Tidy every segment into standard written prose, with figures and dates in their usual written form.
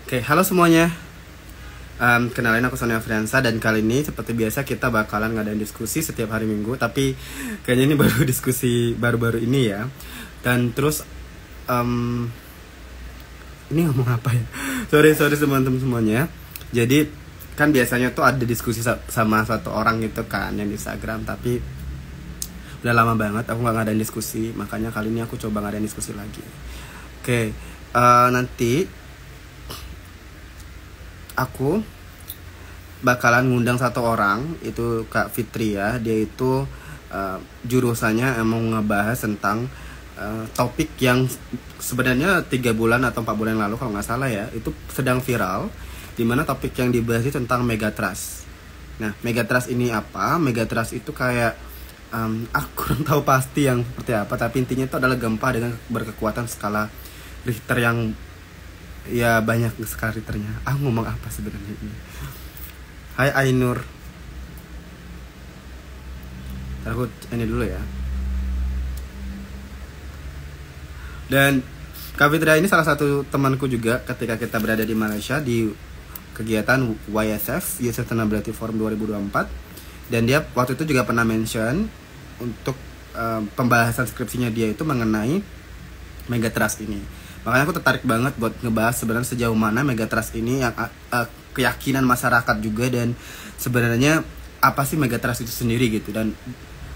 Oke, halo semuanya. Kenalin aku Sonia Friansa dan kali ini seperti biasa kita bakalan ngadain diskusi setiap hari Minggu. Tapi kayaknya ini baru diskusi baru-baru ini ya. Dan terus em, ini ngomong apa ya? Sorry teman-teman semuanya. Jadi kan biasanya tuh ada diskusi sama satu orang gitu kan yang di Instagram. Tapi udah lama banget aku nggak ngadain diskusi. Makanya kali ini aku coba ngadain diskusi lagi. Oke, nanti aku bakalan ngundang satu orang, itu Kak Fitri ya. Dia itu jurusannya emang ngebahas tentang topik yang sebenarnya 3 bulan atau 4 bulan lalu kalau nggak salah ya, itu sedang viral, dimana topik yang dibahas itu tentang megatrust. Nah, megatrust ini apa? Megatrust itu kayak aku kurang tahu pasti yang seperti apa, tapi intinya itu adalah gempa dengan berkekuatan skala Richter yang ya banyak skala Richternya. Ngomong apa sebenarnya ini? Hai Ainur. Ntar aku ini dulu ya. Dan Kak Fitria ini salah satu temanku juga ketika kita berada di Malaysia di kegiatan YSF, Youth Sustainability Forum 2024. Dan dia waktu itu juga pernah mention untuk pembahasan skripsinya dia itu mengenai megatrust ini. Makanya aku tertarik banget buat ngebahas sebenarnya sejauh mana megatrust ini yang keyakinan masyarakat juga, dan sebenarnya apa sih megatrust itu sendiri gitu, dan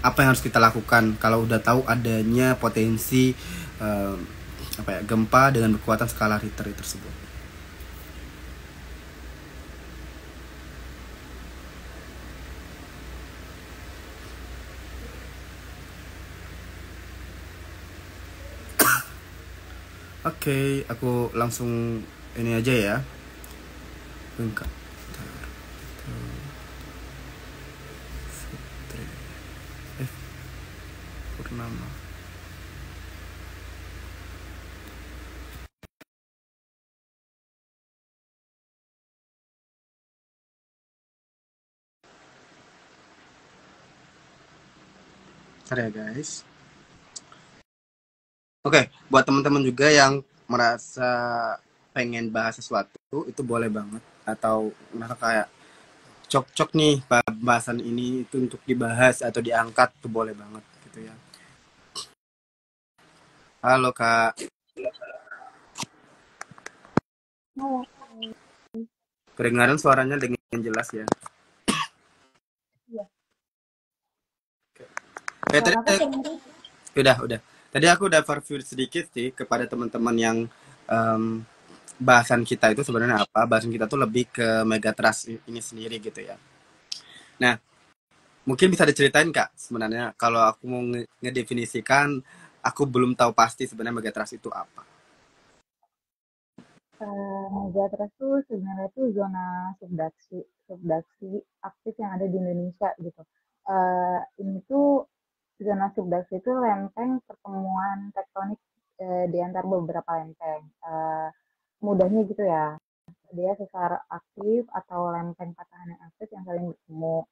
apa yang harus kita lakukan kalau udah tahu adanya potensi eh, gempa dengan kekuatan skala Richter tersebut. Oke, aku langsung ini aja ya. Bentar. Fitri Purnama. Bentar ya guys. Oke, buat teman-teman juga yang merasa pengen bahas sesuatu itu boleh banget, atau merasa kayak cocok nih bahasan ini itu untuk dibahas atau diangkat, tuh boleh banget gitu ya. Halo Kak, Oh, kedengaran suaranya dengan jelas ya. iya. Oke, tadi Suara aku kedengeran? udah. Tadi aku udah review sedikit sih kepada teman-teman yang em, bahasan kita itu sebenarnya apa. Bahasan kita tuh lebih ke megatrust ini sendiri gitu ya. Nah, mungkin bisa diceritain Kak, sebenarnya kalau aku mau ngedefinisikan, aku belum tahu pasti sebenarnya megatrust itu apa. Megatrust tuh sebenarnya tuh zona subduksi, subduksi aktif yang ada di Indonesia gitu. Ini tuh zona subduksi itu lempeng pertemuan tektonik di antara beberapa lempeng. Mudahnya gitu ya, dia sesar aktif atau lempeng patahan yang aktif yang saling bertemu.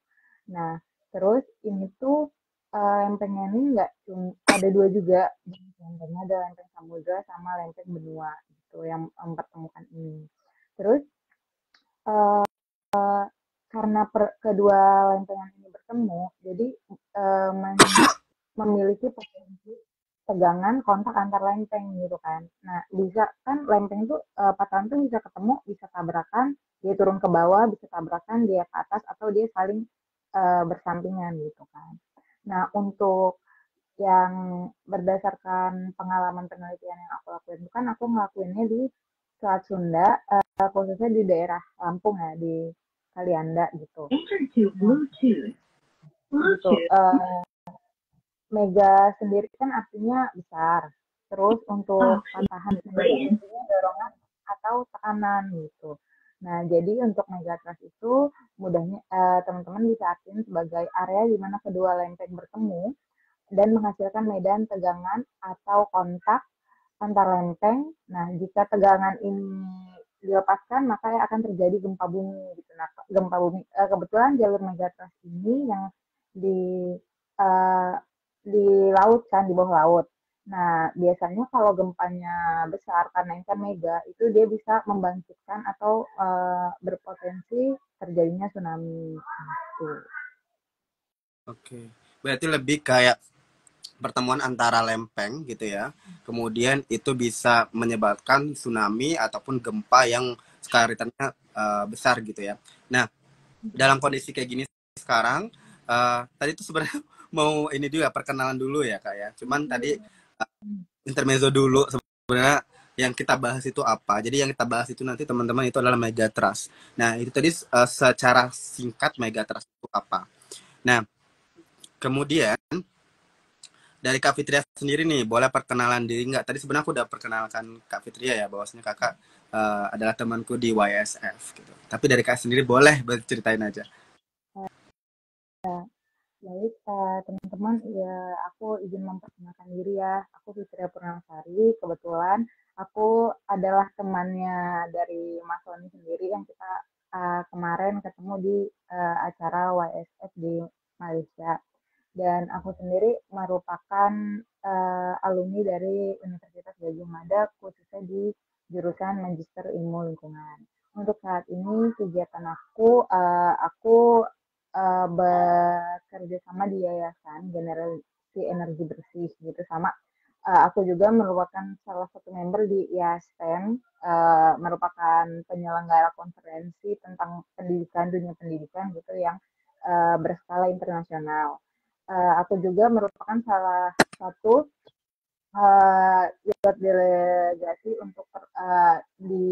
Nah, terus ini tuh lempengnya ini nggak cuma ada dua juga. Lempengnya ada lempeng samudra sama lempeng benua gitu yang mempertemukan ini. Terus eh, karena kedua lempengan ini bertemu, jadi eh, memiliki potensi tegangan kontak antar lempeng gitu kan. Nah, bisa kan lempeng itu patahan tuh bisa ketemu, bisa tabrakan, dia turun ke bawah, bisa tabrakan, dia ke atas atau dia saling bersampingan gitu kan. Nah, untuk yang berdasarkan pengalaman penelitian yang aku lakuin, bukan aku ngelakuinnya di Selat Sunda, khususnya di daerah Lampung ya, di Kalianda gitu. Nah, gitu. Mega sendiri kan artinya besar. Terus untuk patahan sendiri artinya dorongan atau tekanan gitu. Nah, jadi untuk megatrust itu mudahnya teman-teman bisa artikan sebagai area di mana kedua lempeng bertemu dan menghasilkan medan tegangan atau kontak antar lempeng. Nah, jika tegangan ini dilepaskan, maka akan terjadi gempa bumi gitu. Nah, gempa bumi kebetulan jalur megatrust ini yang di eh, di laut kan, di bawah laut. Nah, biasanya kalau gempanya besar karena ini kan mega, itu dia bisa membangkitkan atau berpotensi terjadinya tsunami gitu. Oke. Berarti lebih kayak pertemuan antara lempeng gitu ya. Kemudian itu bisa menyebabkan tsunami ataupun gempa yang skala Richternya besar gitu ya. Nah, dalam kondisi kayak gini sekarang, tadi tuh sebenarnya mau ini juga perkenalan dulu ya kak ya. Cuman tadi intermezzo dulu sebenarnya yang kita bahas itu apa. Jadi yang kita bahas itu nanti teman-teman itu adalah megatrust. Nah itu tadi secara singkat megatrust itu apa. Nah kemudian dari Kak Fitria sendiri nih, boleh perkenalan diri nggak? Tadi sebenarnya aku udah perkenalkan Kak Fitria ya, bahwasanya kakak adalah temanku di YSF gitu. Tapi dari Kak sendiri boleh berceritain aja. Baik, teman-teman, ya aku izin memperkenalkan diri ya. Aku Fitria Purnasari. Kebetulan aku adalah temannya dari Mas Sony sendiri yang kita kemarin ketemu di acara YSF di Malaysia. Dan aku sendiri merupakan alumni dari Universitas Gadjah Mada, khususnya di jurusan Magister Ilmu Lingkungan. Untuk saat ini kegiatan aku bekerja sama di Yayasan Generasi Energi Bersih gitu, sama aku juga merupakan salah satu member di IASTEM, merupakan penyelenggara konferensi tentang pendidikan, dunia pendidikan gitu yang berskala internasional. Aku juga merupakan salah satu yacht delegasi untuk di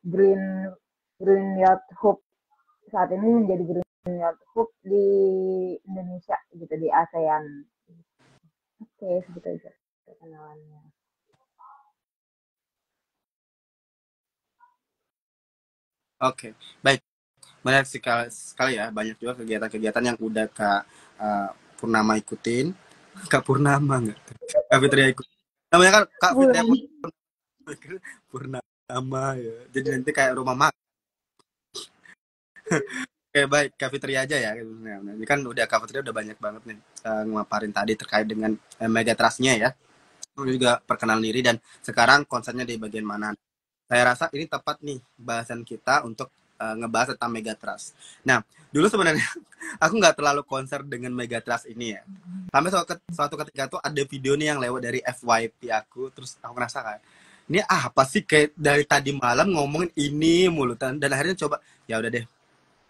Green Green Yacht Hub, saat ini menjadi Green Yacht Hub di Indonesia gitu, di ASEAN. Oke, segitu aja perkenalannya. Oke, baik. Banyak sekali ya, banyak juga kegiatan-kegiatan yang udah Kak Purnama ikutin. Kak Purnama nggak? Kak Fitria ikut. Namanya kan Kak Fitria Bulan. Purnama ya. Jadi nanti kayak rumah makan. Oke, baik, Kak Fitria aja ya. Nah, ini kan udah Kak Fitria udah banyak banget nih ngemaparin tadi terkait dengan megatrustnya ya. Aku juga perkenalan diri dan sekarang konsernya di bagian mana. Saya rasa ini tepat nih bahasan kita untuk ngebahas tentang megatrust. Nah, dulu sebenarnya aku nggak terlalu konser dengan megatrust ini ya. Sampai suatu ketika tuh ada video nih yang lewat dari FYP aku, terus aku ngerasa kayak ini apa sih, kayak dari tadi malam ngomongin ini mulu, dan akhirnya coba ya udah deh,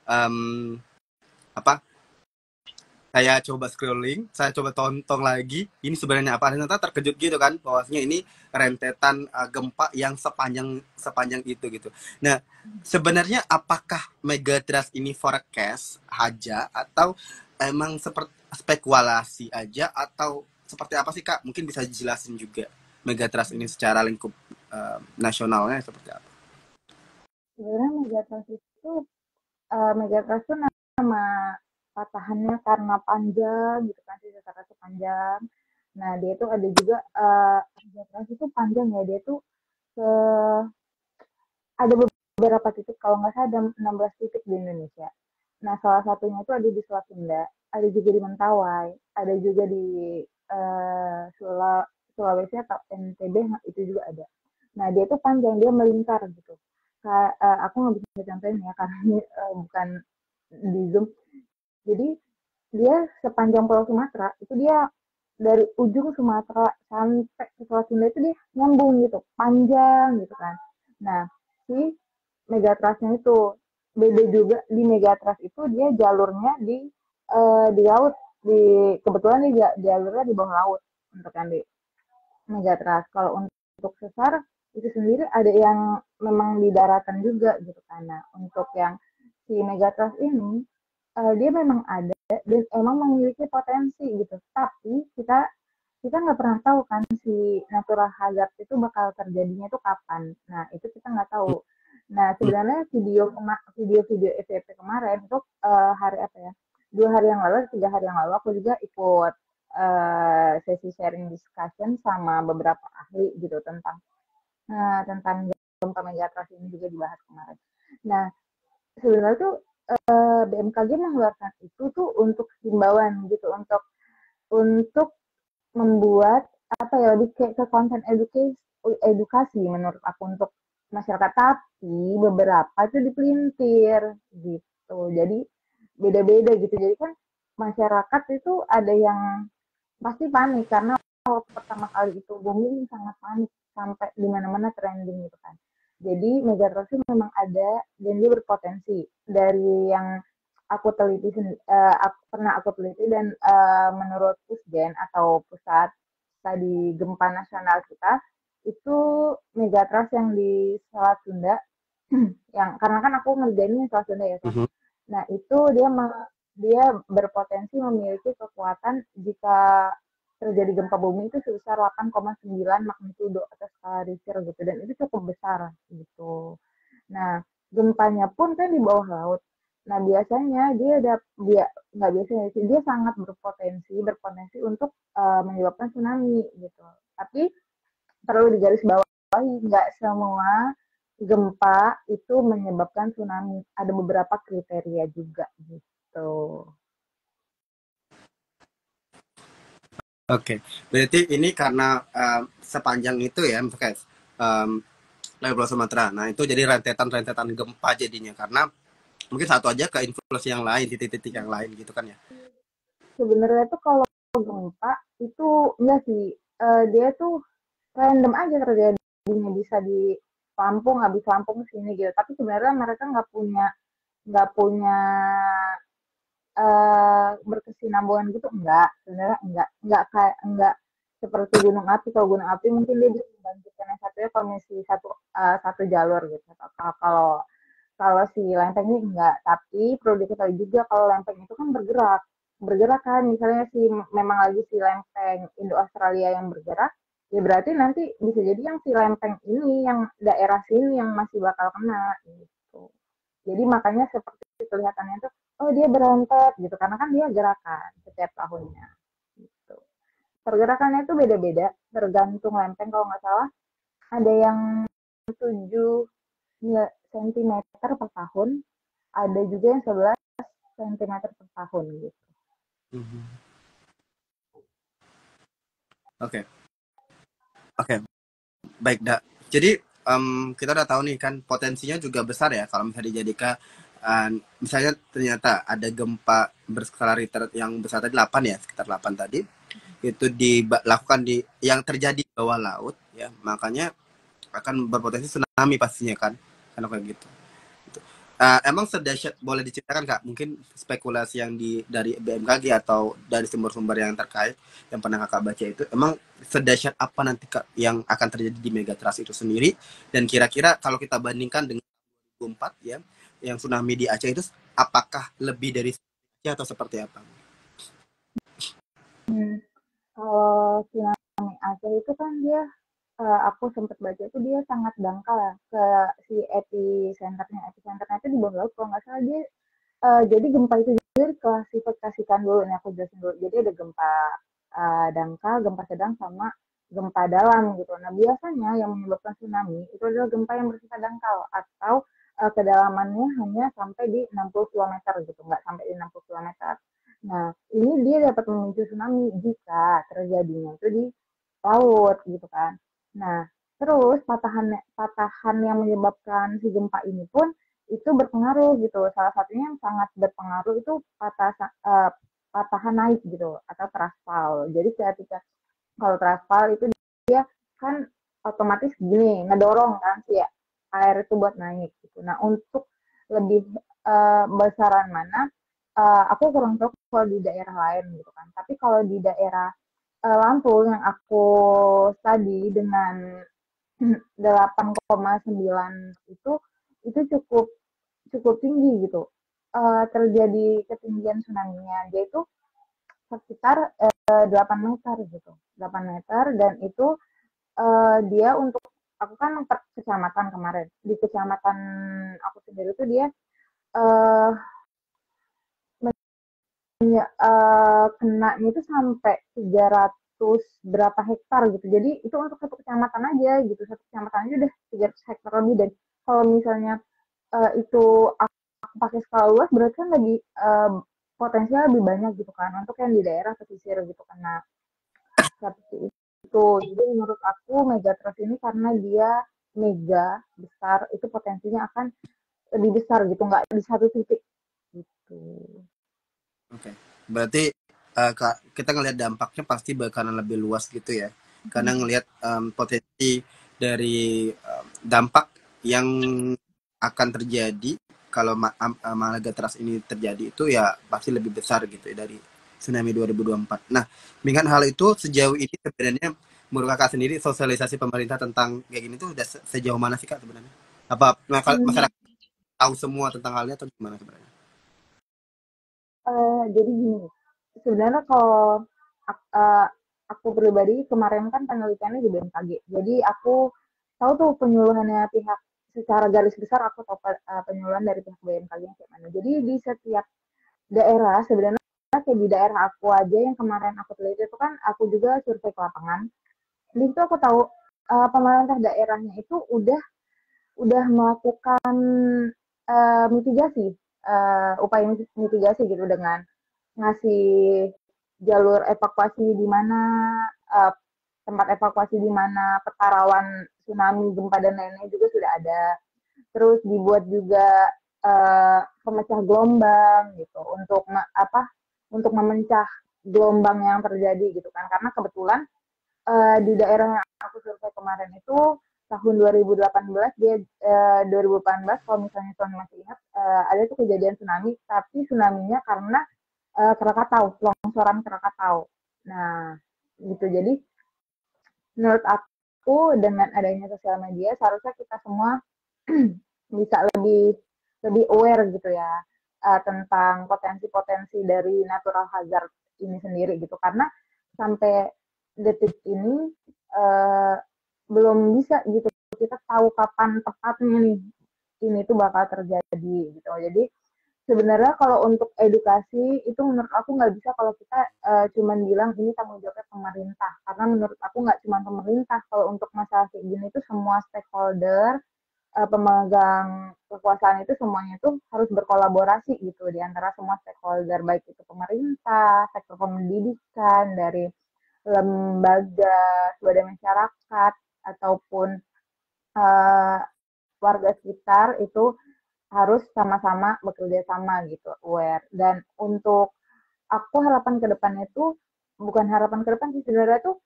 em, apa saya coba scrolling, saya coba tonton lagi, ini sebenarnya apa, ternyata terkejut gitu kan, bahwasanya ini rentetan gempa yang sepanjang sepanjang itu gitu. Nah, sebenarnya apakah megatrust ini forecast aja atau emang seperti spekulasi aja atau seperti apa sih Kak? Mungkin bisa dijelasin juga megatrust ini secara lingkup nasionalnya seperti apa? Sebenarnya Megatrust itu nama patahannya karena panjang gitu kan, sisa kata panjang. Nah, dia itu ada juga Megatrust itu panjang ya, dia tuh ke ada beberapa titik, kalau nggak salah ada 16 titik di Indonesia. Nah, salah satunya itu ada di Selat Sunda, ada juga di Mentawai, ada juga di Sulawesi atau NTB, itu juga ada. Nah, dia itu panjang, dia melingkar gitu. Aku nggak bisa contohin ya karena ini bukan di Zoom. Jadi dia sepanjang Pulau Sumatera itu dia dari ujung Sumatera sampai ke Selat Sunda itu dia nyambung gitu, panjang gitu kan. Nah, si Megatrasnya itu beda juga, di Megatras itu dia jalurnya di laut, kebetulan dia jalurnya di bawah laut untuk yang di Megatras. Kalau untuk sesar itu sendiri ada yang memang di daratan juga gitu kan. Nah, untuk yang si Megatras ini dia memang ada dan emang memiliki potensi gitu. Tapi kita nggak pernah tahu kan si natural hazard itu bakal terjadinya itu kapan. Nah, itu kita nggak tahu. Nah, sebenarnya video-video FVP kemarin itu hari apa ya? 2 hari yang lalu, 3 hari yang lalu aku juga ikut sesi sharing discussion sama beberapa ahli gitu tentang gempa megatrust ini juga dibahas kemarin. Nah, sebenarnya tuh BMKG mengeluarkan itu tuh untuk himbauan gitu, untuk membuat apa ya, lebih kayak ke konten edukasi menurut aku untuk masyarakat, tapi beberapa itu dipelintir gitu. Jadi beda-beda gitu. Jadi kan masyarakat itu ada yang pasti panik karena waktu pertama kali itu booming sangat panik sampai di mana-mana trending gitu kan. Jadi Megatrust itu memang ada dan dia berpotensi dari yang aku teliti dan menurut Pusgen atau pusat tadi gempa nasional kita itu Megatrust yang di Selat Sunda yang karena kan aku ngerjainnya Selat Sunda ya kan. Mhm. Nah itu dia berpotensi memiliki kekuatan jika terjadi gempa bumi itu sebesar 8,9 magnitudo atau skala Richter gitu dan itu cukup besar gitu. Nah gempanya pun kan di bawah laut. Nah biasanya dia nggak biasanya sih dia sangat berpotensi untuk menyebabkan tsunami gitu. Tapi perlu digarisbawahi nggak semua gempa itu menyebabkan tsunami. Ada beberapa kriteria juga gitu. Oke, berarti ini karena sepanjang itu ya, misalnya dari Pulau Sumatera. Nah itu jadi rentetan-rentetan gempa jadinya karena mungkin satu aja ke influence yang lain, titik-titik yang lain gitu kan ya. Sebenarnya tuh kalau gempa itu enggak sih, dia tuh random aja terjadinya bisa di Lampung, habis Lampung sini gitu. Tapi sebenarnya mereka nggak punya berkesinambungan gitu enggak, sebenarnya enggak seperti gunung api. Kalau gunung api mungkin dia bisa membangkitkan yang satunya kalau misalnya satu jalur gitu. Kalau kalau si lempeng ini enggak, tapi perlu diketahui juga kalau lempeng itu kan bergerak kan, misalnya memang lagi si lempeng Indo Australia yang bergerak, ya berarti nanti bisa jadi yang si lempeng ini yang daerah sini yang masih bakal kena gitu. Jadi makanya seperti kelihatannya tuh, oh dia berontak gitu, karena kan dia gerakan setiap tahunnya. Gitu. Pergerakannya itu beda-beda, tergantung lempeng kalau nggak salah. Ada yang 7 sentimeter per tahun, ada juga yang 11 sentimeter per tahun gitu. Mhm. Oke, oke, baik dak. Jadi kita udah tahu nih kan potensinya juga besar ya kalau misalnya dijadikan misalnya ternyata ada gempa berskala Richter yang besar tadi 8 ya, sekitar 8 tadi itu dilakukan di yang terjadi di bawah laut ya, makanya akan berpotensi tsunami pastinya kan, karena kayak gitu. Emang sedahsyat boleh diceritakan kak mungkin spekulasi yang dari BMKG atau dari sumber-sumber yang terkait yang pernah kakak baca itu emang sedahsyat apa nanti kak yang akan terjadi di Megatrust itu sendiri dan kira-kira kalau kita bandingkan dengan 2004 ya yang tsunami di Aceh itu apakah lebih dari atau seperti apa? Hmm, kalau tsunami Aceh itu kan dia, aku sempat baca itu dia sangat dangkal ya ke si epicenternya. Epicenternya itu di bawah laut kalau nggak salah dia. Jadi gempa itu juga diklasifikasikan dulu, nih aku jelasin dulu. Jadi ada gempa dangkal, gempa sedang, sama gempa dalam gitu. Nah biasanya yang menyebabkan tsunami itu adalah gempa yang bersifat dangkal atau kedalamannya hanya sampai di 60 km gitu, nggak sampai di 60 km. Nah ini dia dapat memicu tsunami jika terjadinya itu di laut gitu kan. Nah terus patahan yang menyebabkan si gempa ini pun itu berpengaruh gitu. Salah satunya yang sangat berpengaruh itu patahan naik gitu atau trasfal. Jadi ketika kalau trasfal itu dia kan otomatis gini ngedorong kan si air itu buat naik gitu. Nah untuk lebih besaran mana, aku kurang tahu kalau di daerah lain gitu kan. Tapi kalau di daerah Lampung yang aku tadi dengan 8,9 itu cukup cukup tinggi gitu. Terjadi ketinggian tsunami-nya yaitu sekitar 8 meter gitu. 8 meter dan itu dia untuk aku kan per kecamatan kemarin. Di kecamatan aku sendiri itu dia eh kenanya itu sampai 300 berapa hektar gitu. Jadi itu untuk satu kecamatan aja gitu. Satu kecamatan aja udah 300 hektar lebih dan kalau misalnya itu aku pakai skala luas berarti kan lebih potensial lebih banyak gitu kan untuk yang di daerah pesisir gitu kan. Nah seperti itu. gitu. Jadi menurut aku megatrust ini karena dia mega besar, itu potensinya akan lebih besar gitu, nggak di satu titik gitu. Oke. Berarti kita ngelihat dampaknya pasti bakalan lebih luas gitu ya. Karena ngelihat potensi dari dampak yang akan terjadi kalau Malaga Trust ini terjadi itu ya pasti lebih besar gitu ya dari tsunami 2024. Nah, dengan hal itu sejauh ini sebenarnya menurut kakak sendiri sosialisasi pemerintah tentang kayak gini tuh udah sejauh mana sih kak sebenarnya? Apa Hmm. masyarakat tahu semua tentang halnya atau gimana sebenarnya? Jadi gini, sebenarnya kalau ak- eh, aku pribadi kemarin kan penelitiannya di BMKG, jadi aku tahu tuh penyuluhannya pihak secara garis besar aku tahu penyuluhan dari pihak BMKG kayak mana. Jadi di setiap daerah sebenarnya kayak di daerah aku aja yang kemarin aku teliti itu kan aku juga survei ke lapangan. Di situ aku tahu pemerintah daerahnya itu udah melakukan mitigasi, upaya mitigasi gitu dengan ngasih jalur evakuasi di mana, uh, tempat evakuasi di mana, peta rawan tsunami, gempa dan lain-lain juga sudah ada. Terus dibuat juga pemecah gelombang gitu untuk apa? Untuk memecah gelombang yang terjadi gitu kan. Karena kebetulan di daerah yang aku survei kemarin itu tahun 2018 dia 2018 kalau misalnya tuan masih ingat ada tuh kejadian tsunami tapi tsunami-nya karena Krakatau, longsoran Krakatau. Nah, gitu. Jadi menurut aku dengan adanya sosial media seharusnya kita semua bisa lebih lebih aware gitu ya tentang potensi-potensi dari natural hazard ini sendiri gitu karena sampai detik ini uh, belum bisa gitu kita tahu kapan tepatnya nih ini tuh bakal terjadi gitu. Jadi sebenarnya kalau untuk edukasi itu menurut aku nggak bisa kalau kita cuman bilang ini tanggung jawabnya pemerintah karena menurut aku nggak cuma pemerintah kalau untuk masalah kayak gini itu semua stakeholder pemegang kekuasaan itu semuanya itu harus berkolaborasi gitu di antara semua stakeholder baik itu pemerintah, sektor pendidikan, dari lembaga swadaya masyarakat ataupun uh, warga sekitar itu harus sama-sama bekerja sama gitu, aware. Dan untuk aku harapan ke depannya itu bukan harapan ke depan sih sebenarnya tuh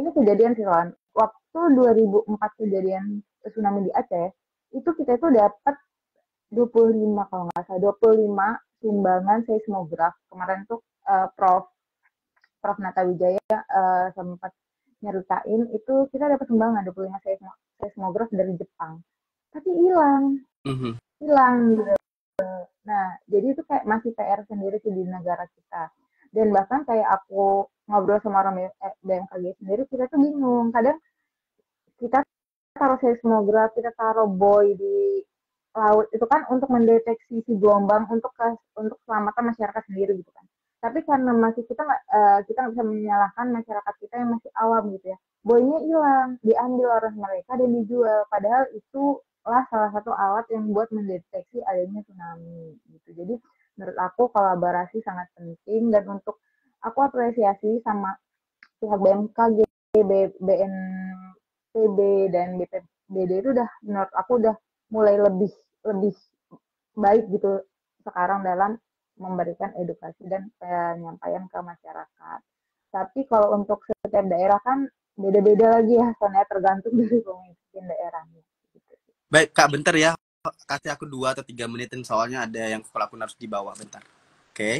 ini kejadian sih kawan. Waktu 2004 kejadian tsunami di Aceh, itu kita itu dapat 25 kalau nggak salah 25 sumbangan seismograf. Kemarin tuh Prof Nata Wijaya sempat nyeritain itu kita dapat sumbangan 25 seismograf dari Jepang. Tapi hilang, Mhm. hilang gitu. Nah, jadi itu kayak masih PR sendiri sih di negara kita. Dan bahkan kayak aku ngobrol sama orang BMKG sendiri, kita tuh bingung. Kadang kita taruh seismograf, kita taruh buoy di laut itu kan untuk mendeteksi si gelombang untuk keselamatan masyarakat sendiri gitu kan. Tapi karena masih kita nggak bisa menyalahkan masyarakat kita yang masih awam gitu ya. Buoynya hilang, diambil oleh mereka dan dijual. Padahal itu lah salah satu alat yang buat mendeteksi adanya tsunami gitu. Jadi menurut aku kolaborasi sangat penting dan untuk aku apresiasi sama pihak BMKG, BNPB dan BPBD itu udah menurut aku udah mulai lebih lebih baik gitu sekarang dalam memberikan edukasi dan penyampaian ke masyarakat. Tapi kalau untuk setiap daerah kan beda-beda lagi ya, soalnya tergantung dari pemimpin daerahnya. Gitu. Baik, Kak, bentar ya. Kasih aku 2 atau 3 menitin soalnya ada yang sekolah aku harus dibawa bentar. Oke. Okay.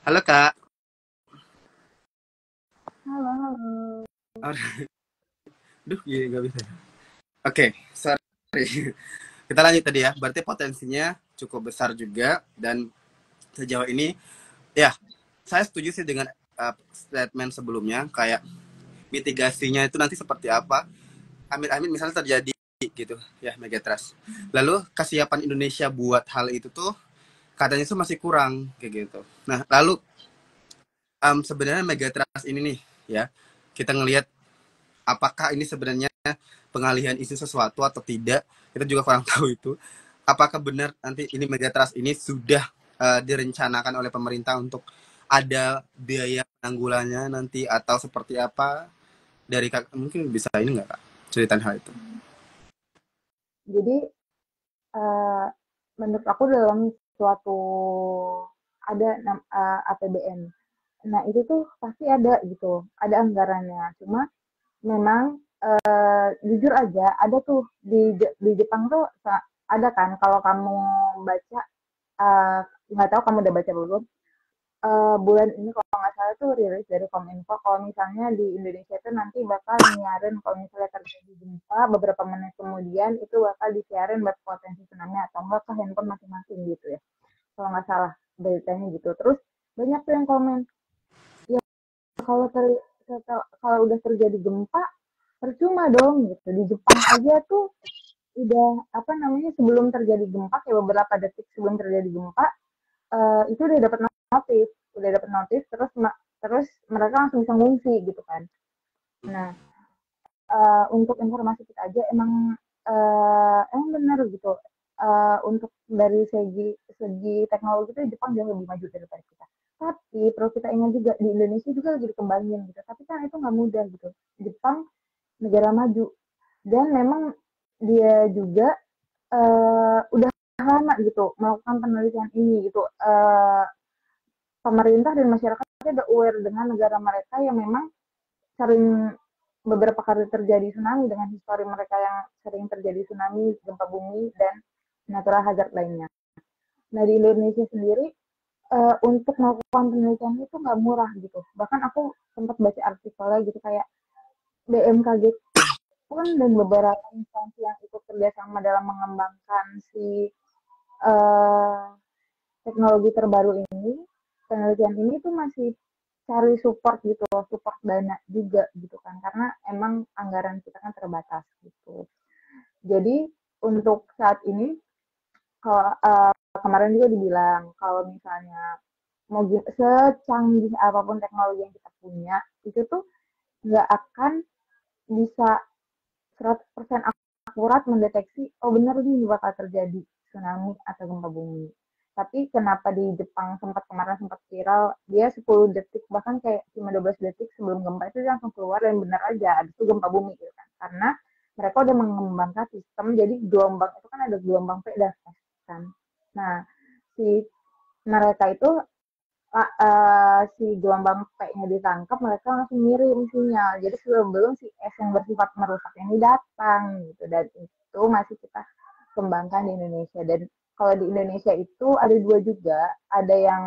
Halo Kak. Halo, halo. Aduh, gini nggak bisa. Oke, sorry. Kita lanjut tadi ya. Berarti potensinya cukup besar juga dan sejauh ini ya saya setuju sih dengan statement sebelumnya kayak mitigasinya itu nanti seperti apa. Amit-amit misalnya terjadi gitu ya megatrust. Lalu kesiapan Indonesia buat hal itu tuh katanya tuh masih kurang kayak gitu. Nah, lalu sebenarnya megatrust ini nih ya kita ngelihat apakah ini sebenarnya pengalihan isu sesuatu atau tidak, kita juga kurang tahu itu. Apakah benar nanti ini megatrust ini sudah direncanakan oleh pemerintah untuk ada biaya penanggulannya nanti atau seperti apa dari kak, mungkin bisa ini nggak kak ceritain hal itu. Jadi, eh, menurut aku dalam suatu ada APBN. Nah, itu tuh pasti ada gitu, ada anggarannya. Cuma memang jujur aja ada tuh di Jepang tuh ada kan kalau kamu baca, eh, nggak tahu kamu udah baca belum. Bulan ini kalau nggak salah tuh rilis dari Kominfo kalau misalnya di Indonesia itu nanti bakal nyiarin kalau misalnya terjadi gempa beberapa menit kemudian itu bakal disiarin buat potensi tsunami atau enggak ke handphone masing-masing gitu ya, kalau nggak salah beritanya gitu. Terus banyak tuh yang komen, ya kalau kalau udah terjadi gempa percuma dong gitu. Di Jepang aja tuh udah apa namanya sebelum terjadi gempa kayak beberapa detik sebelum terjadi gempa, itu udah dapat notif terus mereka langsung bisa ngungsi gitu kan. Nah, untuk informasi kita aja emang benar gitu. Untuk dari segi segi teknologi itu Jepang jauh lebih maju daripada kita. Tapi perlu kita ingat juga di Indonesia juga lagi dikembangin gitu. Tapi kan itu nggak mudah gitu. Jepang negara maju dan memang dia juga udah lama gitu melakukan penelitian ini gitu. Pemerintah dan masyarakat udah aware dengan negara mereka yang memang sering beberapa kali terjadi tsunami dengan histori mereka yang sering terjadi tsunami, gempa bumi, dan natural hazard lainnya. Nah di Indonesia sendiri untuk melakukan penelitian itu nggak murah gitu. Bahkan aku sempat baca artikelnya gitu kayak BMKG pun dan beberapa instansi yang ikut kerjasama dalam mengembangkan si uh, teknologi terbaru ini, penelitian ini tuh masih cari support gitu loh, support dana juga gitu kan, karena emang anggaran kita kan terbatas gitu. Jadi untuk saat ini, kalau kemarin juga dibilang kalau misalnya mau secanggih apapun teknologi yang kita punya, itu tuh nggak akan bisa 100% akurat mendeteksi, oh benar nih bakal terjadi tsunami atau gempa bumi. Tapi kenapa di Jepang kemarin sempat viral, dia 10 detik bahkan kayak cuma 12 detik sebelum gempa itu dia langsung keluar dan benar aja ada itu gempa bumi gitu kan. Karena mereka udah mengembangkan sistem jadi gelombang itu kan ada gelombang P dan S kan. Nah, si mereka itu si gelombang P-nya ditangkap, mereka langsung ngirim sinyal. Jadi sebelum si S yang bersifat merusak ini datang gitu. Dan itu masih kita kembangkan di Indonesia. Dan kalau di Indonesia itu ada dua juga, ada yang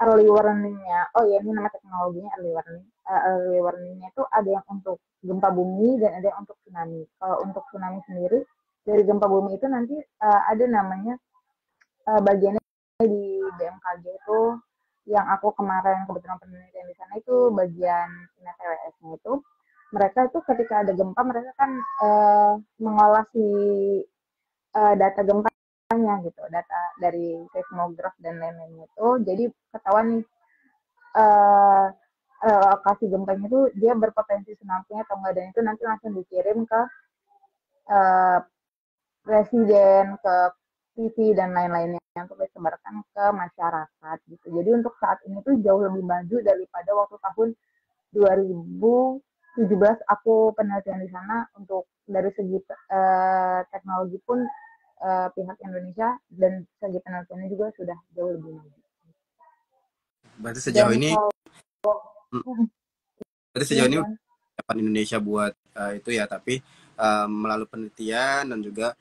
early warning-nya. Oh ya, ini nama teknologinya early warning. Early warning-nya itu ada yang untuk gempa bumi dan ada yang untuk tsunami. Kalau untuk tsunami sendiri, dari gempa bumi itu nanti ada namanya bagiannya di BMKG itu yang aku kemarin kebetulan penelitian di sana itu bagian TWS-nya itu mereka itu ketika ada gempa mereka kan mengolah si data gempanya gitu, data dari seismograf dan lain-lainnya itu jadi ketahuan nih eh, lokasi gempanya itu dia berpotensi tsunami atau enggak dan itu nanti langsung dikirim ke eh, presiden, ke TV dan lain-lainnya yang untuk disebarkan ke masyarakat gitu. Jadi untuk saat ini tuh jauh lebih maju daripada waktu tahun 2017 aku penelitian di sana untuk dari segi teknologi pun pihak Indonesia dan segi penelitiannya juga sudah jauh lebih maju. Berarti sejauh Dan ini kalau berarti ya sejauh ini kan, kesiapan Indonesia buat itu ya, tapi melalui penelitian dan juga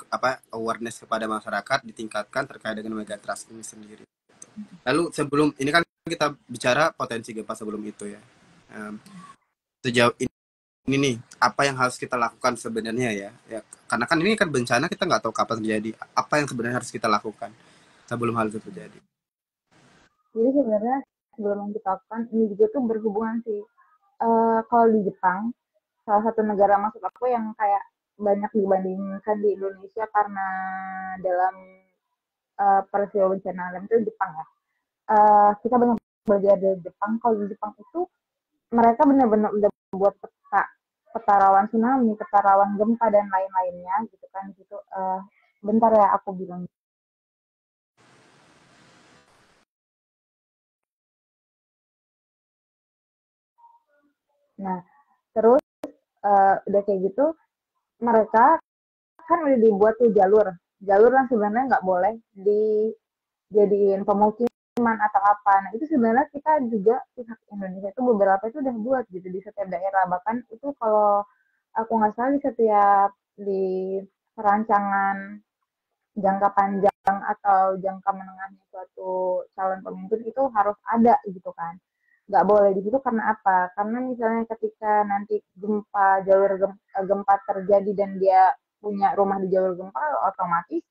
apa awareness kepada masyarakat ditingkatkan terkait dengan megatrust ini sendiri. Lalu sebelum ini kan kita bicara potensi gempa sebelum itu ya. Em, Sejauh ini nih, apa yang harus kita lakukan sebenarnya ya? Ya, karena kan ini kan bencana kita nggak tahu kapan terjadi. Apa yang sebenarnya harus kita lakukan sebelum hal itu terjadi? Jadi sebenarnya sebelum yang kita lakukan ini juga tuh berhubungan sih. Kalau di Jepang, salah satu negara masuk aku yang kayak banyak dibandingkan di Indonesia karena dalam peristiwa bencana alam itu Jepang ya. Kita banyak belajar dari Jepang. Kalau di Jepang itu mereka benar-benar udah buat peta peta rawan tsunami, peta rawan gempa dan lain-lainnya gitu kan gitu. Bentar ya aku bilang. Nah, terus udah kayak gitu mereka kan udah dibuat tuh jalur yang sebenarnya nggak boleh dijadiin pemukiman atau apa. Nah itu sebenarnya kita juga pihak Indonesia itu beberapa itu udah buat gitu di setiap daerah, bahkan itu kalau aku nggak salah di setiap di perancangan jangka panjang atau jangka menengahnya suatu calon pemimpin itu harus ada gitu kan. Nggak boleh di situ karena apa? Karena misalnya ketika nanti gempa terjadi dan dia punya rumah di jalur gempa, otomatis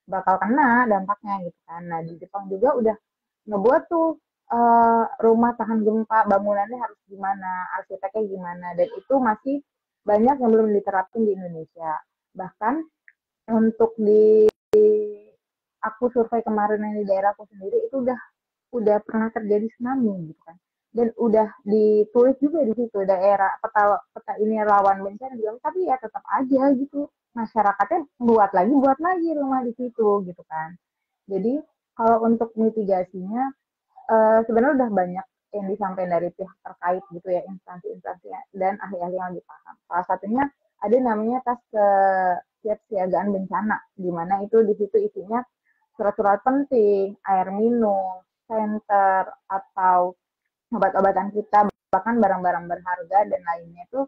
bakal kena dampaknya gitu kan. Nah di Jepang juga udah ngebuat tuh rumah tahan gempa, bangunannya harus gimana, arsiteknya gimana, dan itu masih banyak yang belum diterapkan di Indonesia. Bahkan untuk di aku survei kemarin yang di daerahku sendiri itu udah pernah terjadi tsunami gitu kan, dan udah ditulis juga di situ daerah peta peta ini rawan bencana juga, tapi ya tetap aja gitu masyarakatnya buat lagi rumah di situ gitu kan. Jadi kalau untuk mitigasinya sebenarnya udah banyak yang disampaikan dari pihak terkait gitu ya, instansi-instansi dan ahli-ahli yang lebih paham. Salah satunya ada namanya tas kesiapsiagaan bencana, di mana itu di situ isinya surat-surat penting, air minum, senter, atau obat-obatan kita, bahkan barang-barang berharga dan lainnya itu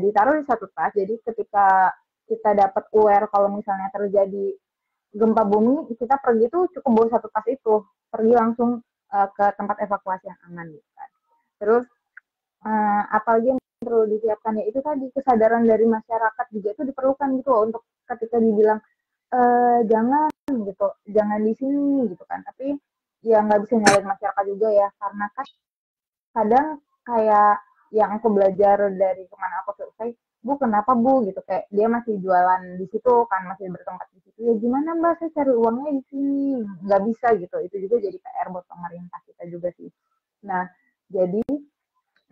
ditaruh di satu tas. Jadi ketika kita dapat aware kalau misalnya terjadi gempa bumi, kita pergi tuh cukup bawa satu tas itu, pergi langsung ke tempat evakuasi yang aman gitu kan. Terus apalagi yang perlu disiapkan ya itu tadi kesadaran dari masyarakat juga itu diperlukan gitu loh, untuk ketika dibilang jangan gitu, jangan di sini gitu kan. Tapi ya nggak bisa nyalain masyarakat juga ya, karena kan kadang kayak yang aku belajar dari kemana aku survei, bu kenapa bu gitu, kayak dia masih jualan di situ kan, masih bertempat di situ, ya gimana mbak saya cari uangnya di sini, nggak bisa gitu. Itu juga jadi PR buat pemerintah kita juga sih. Nah jadi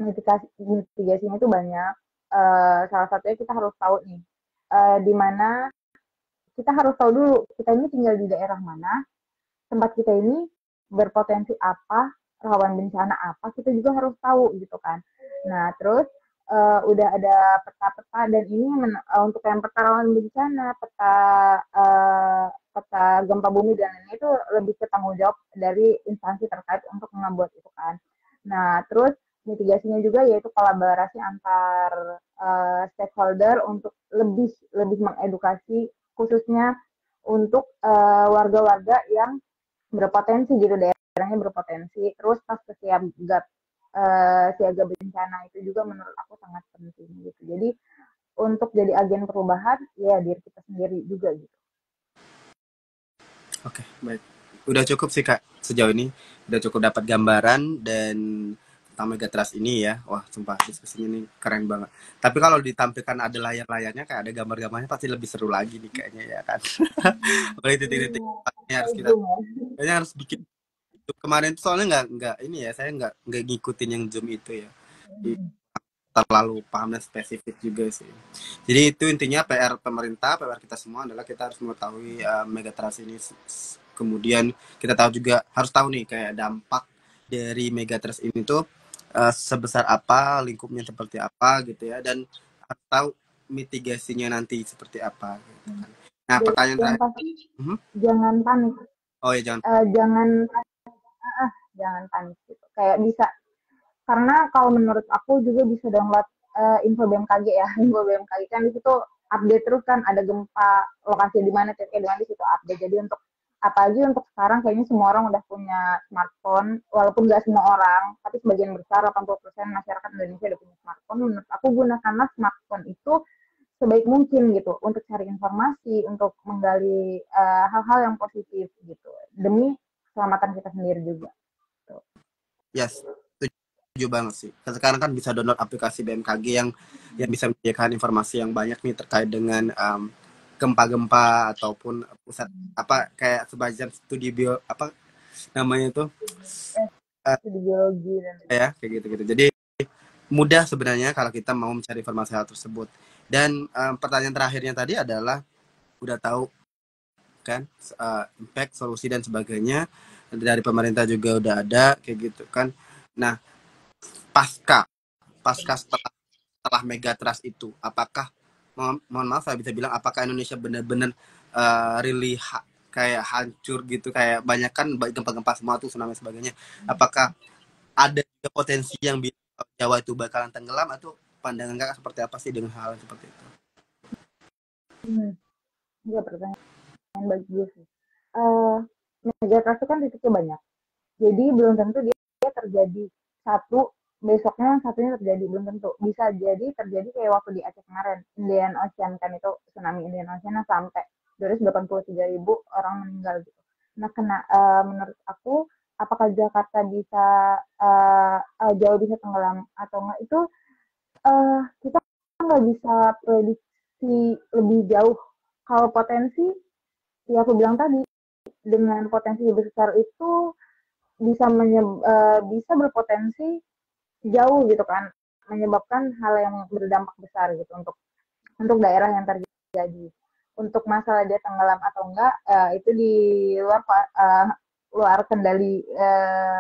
mitigasinya itu banyak. Salah satunya kita harus tahu nih di mana, kita harus tahu dulu kita ini tinggal di daerah mana, tempat kita ini berpotensi apa, rawan bencana apa, kita juga harus tahu gitu kan. Nah, terus udah ada peta-peta, dan ini untuk yang peta rawan bencana, peta gempa bumi dan lainnya itu lebih ke tanggung jawab dari instansi terkait untuk membuat itu kan. Nah, terus mitigasinya juga yaitu kolaborasi antar stakeholder untuk lebih lebih mengedukasi, khususnya untuk warga-warga yang berpotensi gitu, daerahnya berpotensi. Terus pas siaga bencana itu juga menurut aku sangat penting gitu. Jadi untuk jadi agen perubahan ya diri kita sendiri juga gitu. Oke, baik. Udah cukup sih Kak sejauh ini. Udah cukup dapat gambaran dan tentang Megatrust ini ya. Wah, sumpah diskusinya ini keren banget. Tapi kalau ditampilkan ada layar-layarnya kayak ada gambar-gambarnya pasti lebih seru lagi nih kayaknya ya kan. Boleh titik-titik Iya, ini harus kayak kita Zoom ya. kayaknya harus bikin kemarin tuh soalnya nggak ini ya, saya nggak ngikutin yang Zoom itu ya. Terlalu paham dan spesifik juga sih. Jadi itu intinya PR pemerintah, PR kita semua adalah kita harus mengetahui megatrust ini. Kemudian kita tahu juga harus tahu nih kayak dampak dari megatrust ini tuh sebesar apa, lingkupnya seperti apa gitu ya, dan harus tahu mitigasinya nanti seperti apa gitu kan. Nah, Dan pertanyaan yang terakhir. pasti Mhm. jangan panik. Oh ya jangan. Jangan jangan panik gitu. Kayak bisa, karena kalau menurut aku juga bisa download info BMKG ya. Info BMKG kan di situ update terus kan, ada gempa lokasi di mana, titik di mana, di situ update. Jadi untuk apalagi untuk sekarang kayaknya semua orang udah punya smartphone, walaupun nggak semua orang, tapi sebagian besar 80% masyarakat Indonesia udah punya smartphone. Menurut aku gunakanlah smartphone itu sebaik mungkin gitu untuk cari informasi, untuk menggali hal-hal yang positif gitu demi keselamatan kita sendiri juga. Gitu. Yes, setuju banget sih. Sekarang kan bisa download aplikasi BMKG yang bisa menyediakan informasi yang banyak nih terkait dengan gempa-gempa ataupun pusat apa kayak semacam studi bio apa namanya itu Studi biologi dan ya kayak gitu-gitu. Jadi mudah sebenarnya kalau kita mau mencari informasi hal tersebut. Dan pertanyaan terakhirnya tadi adalah udah tahu kan impact, solusi dan sebagainya dari pemerintah juga udah ada kayak gitu kan. Nah, pasca pasca setelah megatrust itu, apakah mohon maaf saya bisa bilang apakah Indonesia benar-benar really kayak hancur gitu kayak banyak kan gempa-gempa semua tuh tsunami sebagainya. Apakah ada juga potensi yang Jawa itu bakalan tenggelam atau pandangan kakak seperti apa sih dengan hal seperti itu? ya pertanyaan bagus. Uh, Megatrust itu kan titiknya banyak. Jadi belum tentu dia terjadi satu besoknya satunya terjadi belum tentu. Bisa jadi terjadi kayak waktu di Aceh kemarin, Indian Ocean kan itu tsunami Indian Ocean sampai 283.000 orang meninggal gitu. Nah, menurut aku apakah Jakarta bisa jauh bisa tenggelam atau enggak itu kita nggak bisa prediksi lebih jauh. Kalau potensi, ya aku bilang tadi, dengan potensi besar itu bisa berpotensi jauh gitu kan, menyebabkan hal yang berdampak besar gitu untuk daerah yang terjadi. Untuk masalah dia tenggelam atau enggak, itu di luar luar kendali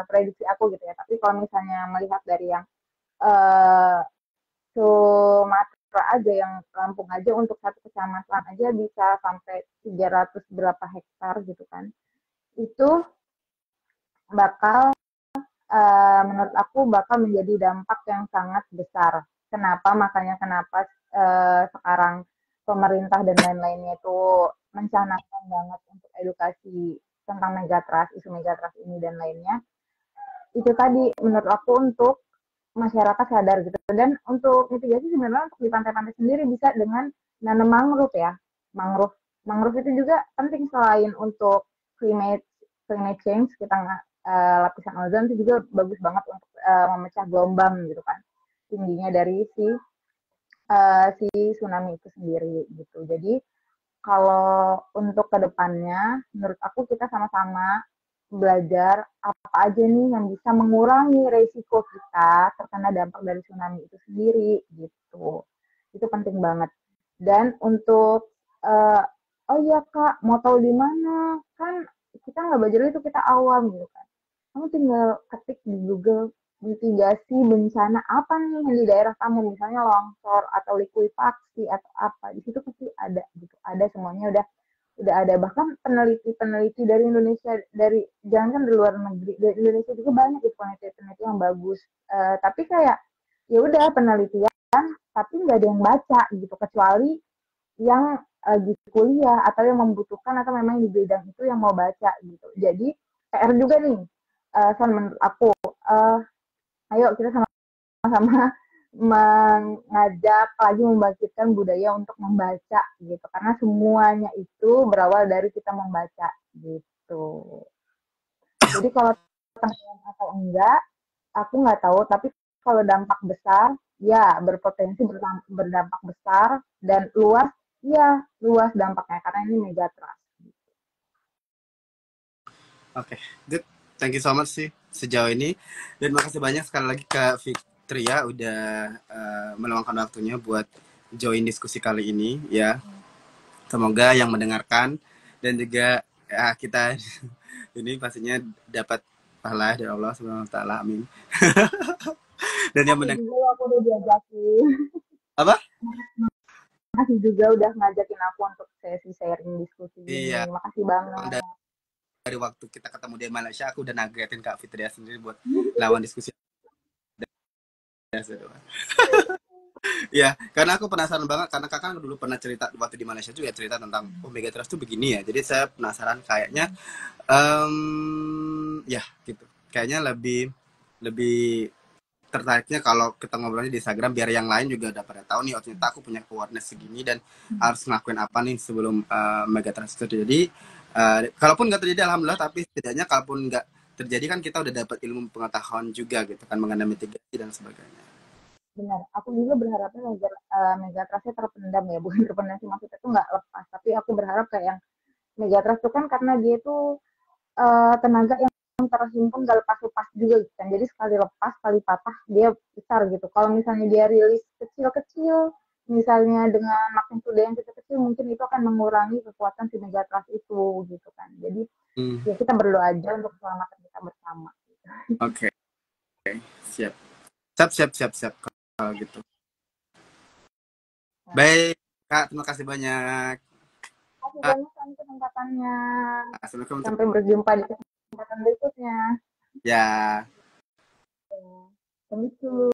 prediksi aku gitu ya. Tapi kalau misalnya melihat dari yang uh, Sumatera aja, yang Lampung aja untuk satu kecamatan aja bisa sampai 300 berapa hektar gitu kan. Itu bakal menurut aku bakal menjadi dampak yang sangat besar. Kenapa sekarang pemerintah dan lain-lainnya itu mencanangkan banget untuk edukasi tentang megatrust, isu megatrust ini dan lainnya. Itu tadi menurut aku untuk masyarakat sadar gitu. Dan untuk mitigasi sebenarnya untuk di pantai-pantai sendiri bisa dengan nanam mangrove ya. Mangrove mangrove itu juga penting selain untuk climate climate change kita lapisan ozon itu juga bagus banget untuk memecah gelombang gitu kan tingginya dari si tsunami itu sendiri gitu. Jadi kalau untuk kedepannya, menurut aku kita sama-sama belajar apa aja nih yang bisa mengurangi resiko kita terkena dampak dari tsunami itu sendiri gitu. Itu penting banget. Dan untuk uh, oh iya Kak, mau tahu di mana? Kan kita nggak belajar itu, kita awam gitu kan. Kamu tinggal ketik di Google mitigasi bencana apa nih yang di daerah kamu, misalnya longsor atau likuifaksi atau apa, di situ pasti ada gitu, ada semuanya udah ada. Bahkan peneliti-peneliti dari Indonesia, dari jangan kan di luar negeri, dari Indonesia juga banyak gitu peneliti-peneliti yang bagus. Tapi kayak ya udah penelitian tapi nggak ada yang baca gitu, kecuali yang lagi kuliah atau yang membutuhkan atau memang di bidang itu yang mau baca gitu. Jadi PR juga nih, menurut aku, ayo kita sama-sama mengajak lagi membangkitkan budaya untuk membaca gitu, karena semuanya itu berawal dari kita membaca gitu. Jadi kalau tenggelam atau enggak aku nggak tahu, tapi kalau dampak besar ya berpotensi berdampak besar dan luas, ya luas dampaknya karena ini megatrust. Oke, good. Thank you so much sih sejauh ini. Dan makasih banyak sekali lagi Kak Fitria udah meluangkan waktunya buat join diskusi kali ini ya. Semoga yang mendengarkan dan juga ya, kita ini pastinya dapat pahala dari Allah Subhanahu wa taala. Amin. Dan yang Makasih mendengar juga aku udah diajakin. apa? Makasih juga udah ngajakin aku untuk sesi sharing diskusi Iya, ini. Makasih banget. dari waktu kita ketemu di Malaysia aku udah nagetin Kak Fitria sendiri buat lawan diskusi. Ya, karena aku penasaran banget karena kakak dulu pernah cerita waktu di Malaysia juga cerita tentang oh Megatrust tuh begini ya. Jadi saya penasaran kayaknya ya gitu. Kayaknya lebih lebih tertariknya kalau kita ngobrolnya di Instagram biar yang lain juga udah pada tahu nih oh ternyata aku punya awareness segini dan harus ngelakuin apa nih sebelum Megatrust itu terjadi. Kalaupun nggak terjadi alhamdulillah tapi setidaknya kalaupun nggak terjadi kan kita udah dapat ilmu pengetahuan juga gitu kan mengenai mitigasi dan sebagainya. Benar, aku juga berharapnya Megatrustnya terpendam ya, bukan terpendam sih maksudnya tuh nggak lepas, tapi aku berharap kayak yang Megatrust itu kan karena dia tuh tenaga yang terhimpun gak lepas-lepas juga gitu kan. Jadi sekali lepas, sekali patah dia besar gitu. Kalau misalnya dia rilis kecil-kecil, misalnya dengan magnitudo yang kecil-kecil, mungkin itu akan mengurangi kekuatan si Megatrust itu gitu kan. Jadi Hmm, ya kita berdoa aja untuk keselamatan kita bersama. oke, siap. Siap, siap, siap, siap kalau gitu. Nah, Baik, Kak, terima kasih banyak. terima kasih Ah, banyak kan kesempatannya. Assalamualaikum. Sampai berjumpa di kesempatan berikutnya. Ya. Assalamualaikum.